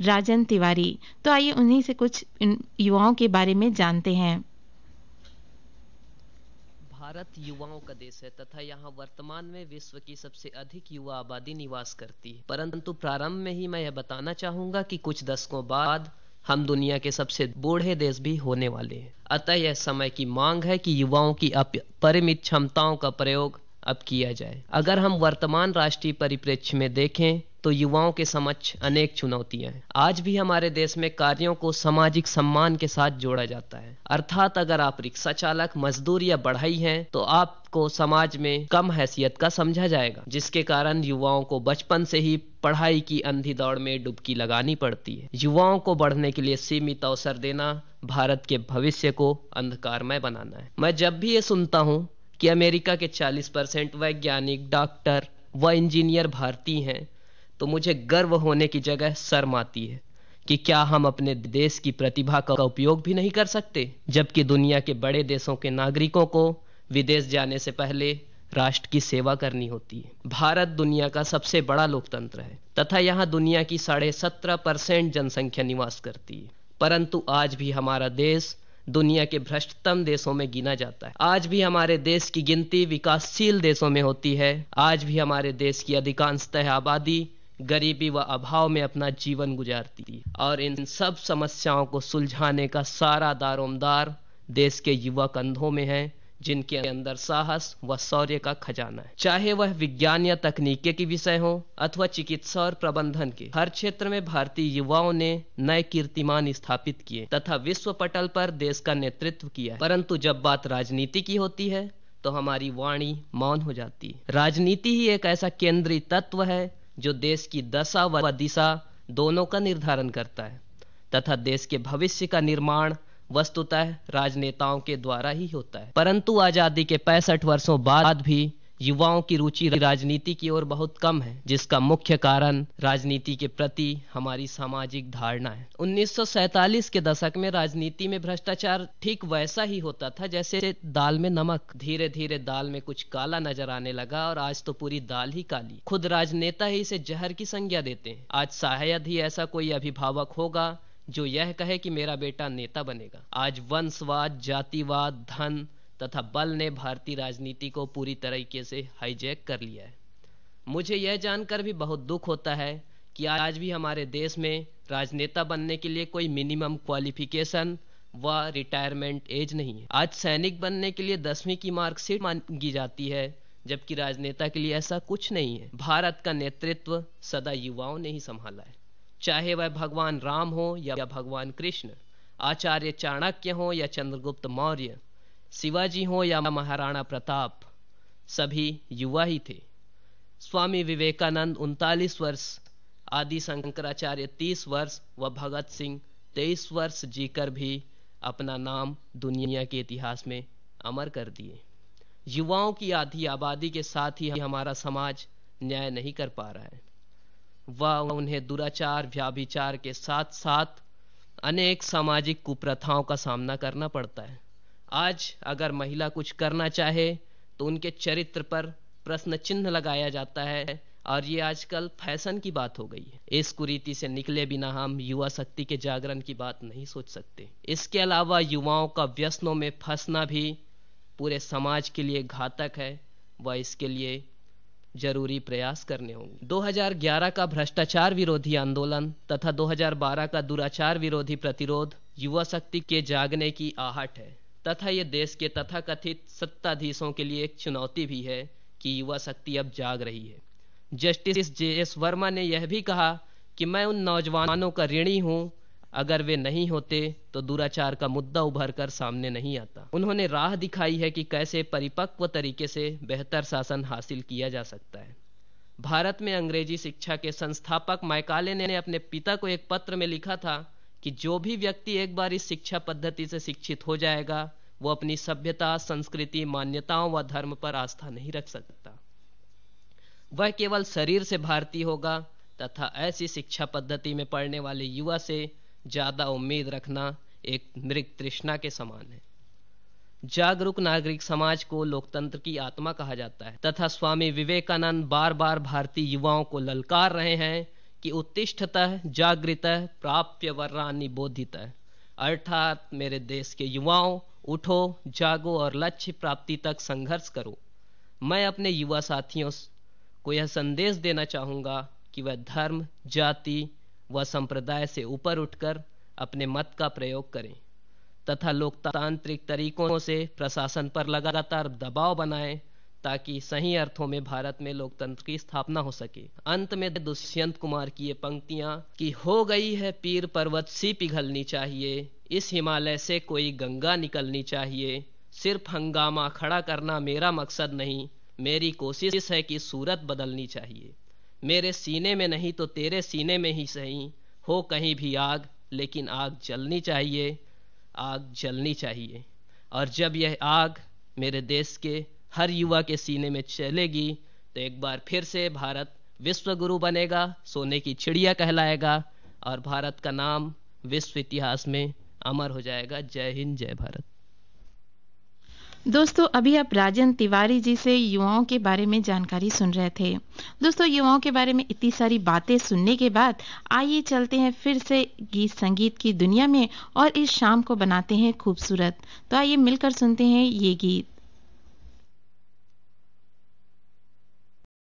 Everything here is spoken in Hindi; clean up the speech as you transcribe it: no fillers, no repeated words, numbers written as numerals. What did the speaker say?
राजन तिवारी। तो आइए उन्हीं से कुछ युवाओं के बारे में जानते हैं। भारत युवाओं का देश है तथा यहाँ वर्तमान में विश्व की सबसे अधिक युवा आबादी निवास करती है। परंतु प्रारंभ में ही मैं यह बताना चाहूंगा कि कुछ दशकों बाद हम दुनिया के सबसे बूढ़े देश भी होने वाले हैं। अतः यह समय की मांग है कि युवाओं की अपरिमित क्षमताओं का प्रयोग अब किया जाए। अगर हम वर्तमान राष्ट्रीय परिप्रेक्ष्य में देखें तो युवाओं के समक्ष अनेक चुनौतियां हैं। आज भी हमारे देश में कार्यों को सामाजिक सम्मान के साथ जोड़ा जाता है। अर्थात अगर आप रिक्शा चालक, मजदूर या बढ़ई हैं तो आपको समाज में कम हैसियत का समझा जाएगा, जिसके कारण युवाओं को बचपन से ही पढ़ाई की अंधी दौड़ में डुबकी लगानी पड़ती है। युवाओं को बढ़ने के लिए सीमित अवसर देना भारत के भविष्य को अंधकारमय बनाना है। मैं जब भी ये सुनता हूँ कि अमेरिका के 40% वैज्ञानिक, डॉक्टर व इंजीनियर भारतीय हैं तो मुझे गर्व होने की जगह शर्म आती है कि क्या हम अपने देश की प्रतिभा का उपयोग भी नहीं कर सकते, जबकि दुनिया के बड़े देशों के नागरिकों को विदेश जाने से पहले राष्ट्र की सेवा करनी होती है। भारत दुनिया का सबसे बड़ा लोकतंत्र है तथा यहाँ दुनिया की 17.5% जनसंख्या निवास करती है, परंतु आज भी हमारा देश दुनिया के भ्रष्टतम देशों में गिना जाता है। आज भी हमारे देश की गिनती विकासशील देशों में होती है। आज भी हमारे देश की अधिकांशतः आबादी गरीबी व अभाव में अपना जीवन गुजारती थी और इन सब समस्याओं को सुलझाने का सारा दारोमदार देश के युवा कंधों में है, जिनके अंदर साहस व शौर्य का खजाना है। चाहे वह विज्ञान या तकनीकी के विषय हो अथवा चिकित्सा और प्रबंधन के, हर क्षेत्र में भारतीय युवाओं ने नए कीर्तिमान स्थापित किए तथा विश्व पटल पर देश का नेतृत्व किया है। परंतु जब बात राजनीति की होती है तो हमारी वाणी मौन हो जाती है। राजनीति ही एक ऐसा केंद्रीय तत्व है जो देश की दशा व दिशा दोनों का निर्धारण करता है तथा देश के भविष्य का निर्माण वस्तुतः राजनेताओं के द्वारा ही होता है। परंतु आजादी के 65 वर्षों बाद भी युवाओं की रुचि राजनीति की ओर बहुत कम है, जिसका मुख्य कारण राजनीति के प्रति हमारी सामाजिक धारणा है। 1947 के दशक में राजनीति में भ्रष्टाचार ठीक वैसा ही होता था जैसे दाल में नमक। धीरे धीरे दाल में कुछ काला नजर आने लगा और आज तो पूरी दाल ही काली। खुद राजनेता ही इसे जहर की संज्ञा देते हैं। आज शायद ही ऐसा कोई अभिभावक होगा जो यह कहे कि मेरा बेटा नेता बनेगा। आज वंशवाद, जातिवाद, धन तथा बल ने भारतीय राजनीति को पूरी तरीके से हाईजैक कर लिया है। मुझे यह जानकर भी बहुत दुख होता है कि आज भी हमारे देश में राजनेता बनने के लिए कोई मिनिमम क्वालिफिकेशन व रिटायरमेंट एज नहीं है। आज सैनिक बनने के लिए 10वीं की मार्कशीट मांगी जाती है, जबकि राजनेता के लिए ऐसा कुछ नहीं है। भारत का नेतृत्व सदा युवाओं ने ही संभाला है, चाहे वह भगवान राम हो या भगवान कृष्ण, आचार्य चाणक्य हो या चंद्रगुप्त मौर्य, शिवाजी हो या महाराणा प्रताप, सभी युवा ही थे। स्वामी विवेकानंद 39 वर्ष, आदि शंकराचार्य 30 वर्ष व भगत सिंह 23 वर्ष जीकर भी अपना नाम दुनिया के इतिहास में अमर कर दिए। युवाओं की आधी आबादी के साथ ही हमारा समाज न्याय नहीं कर पा रहा है। वह उन्हें दुराचार, व्याभिचार के साथ साथ अनेक सामाजिक कुप्रथाओं का सामना करना पड़ता है। आज अगर महिला कुछ करना चाहे तो उनके चरित्र पर प्रश्न चिन्ह लगाया जाता है और ये आजकल फैशन की बात हो गई है। इस कुरीति से निकले बिना हम युवा शक्ति के जागरण की बात नहीं सोच सकते। इसके अलावा युवाओं का व्यसनों में फंसना भी पूरे समाज के लिए घातक है व इसके लिए जरूरी प्रयास करने होंगे। 2011 का भ्रष्टाचार विरोधी आंदोलन तथा 2012 का दुराचार विरोधी प्रतिरोध युवा शक्ति के जागने की आहट है तथा ये देश के तथाकथित सत्ताधीशों के लिए एक चुनौती भी है कि युवा शक्ति अब जाग रही है। जस्टिस JS वर्मा ने यह भी कहा कि मैं उन नौजवानों का ऋणी हूं, अगर वे नहीं होते तो दुराचार का मुद्दा उभर कर सामने नहीं आता। उन्होंने राह दिखाई है कि कैसे परिपक्व तरीके से बेहतर शासन हासिल किया जा सकता है। भारत में अंग्रेजी शिक्षा के संस्थापक मैकाले ने अपने पिता को एक पत्र में लिखा था कि जो भी व्यक्ति एक बार इस शिक्षा पद्धति से शिक्षित हो जाएगा वो अपनी सभ्यता, संस्कृति, मान्यताओं व धर्म पर आस्था नहीं रख सकता। वह केवल शरीर से भारतीय होगा तथा ऐसी शिक्षा पद्धति में पढ़ने वाले युवा से ज्यादा उम्मीद रखना एक मृग तृष्णा के समान है। जागरूक नागरिक समाज को लोकतंत्र की आत्मा कहा जाता है तथा स्वामी विवेकानंद बार बार भारतीय युवाओं को ललकार रहे हैं कि उत्तिष्ठतः जागृतः प्राप्य वर्राणि बोधितः, अर्थात मेरे देश के युवाओं, उठो, जागो और लक्ष्य प्राप्ति तक संघर्ष करो। मैं अपने युवा साथियों को यह संदेश देना चाहूँगा कि वह धर्म, जाति व संप्रदाय से ऊपर उठकर अपने मत का प्रयोग करें तथा लोकतांत्रिक तरीकों से प्रशासन पर लगातार दबाव बनाएं ताकि सही अर्थों में भारत में लोकतंत्र की स्थापना हो सके। अंत में दुष्यंत कुमार की ये पंक्तियां कि हो गई है पीर पर्वत सी पिघलनी चाहिए, इस हिमालय से कोई गंगा निकलनी चाहिए, सिर्फ हंगामा खड़ा करना मेरा मकसद नहीं, मेरी कोशिश है कि सूरत बदलनी चाहिए। मेरे सीने में नहीं तो तेरे सीने में ही सही, हो कहीं भी आग, लेकिन आग जलनी चाहिए, आग जलनी चाहिए। और जब यह आग मेरे देश के हर युवा के सीने में चलेगी तो एक बार फिर से भारत विश्व गुरु बनेगा, सोने की चिड़िया कहलाएगा और भारत का नाम विश्व इतिहास में अमर हो जाएगा। जय हिंद, जय भारत। दोस्तों, अभी आप राजन तिवारी जी से युवाओं के बारे में जानकारी सुन रहे थे। दोस्तों, युवाओं के बारे में इतनी सारी बातें सुनने के बाद आइए चलते हैं फिर से गीत संगीत की दुनिया में और इस शाम को बनाते हैं खूबसूरत। तो आइए मिलकर सुनते हैं ये गीत।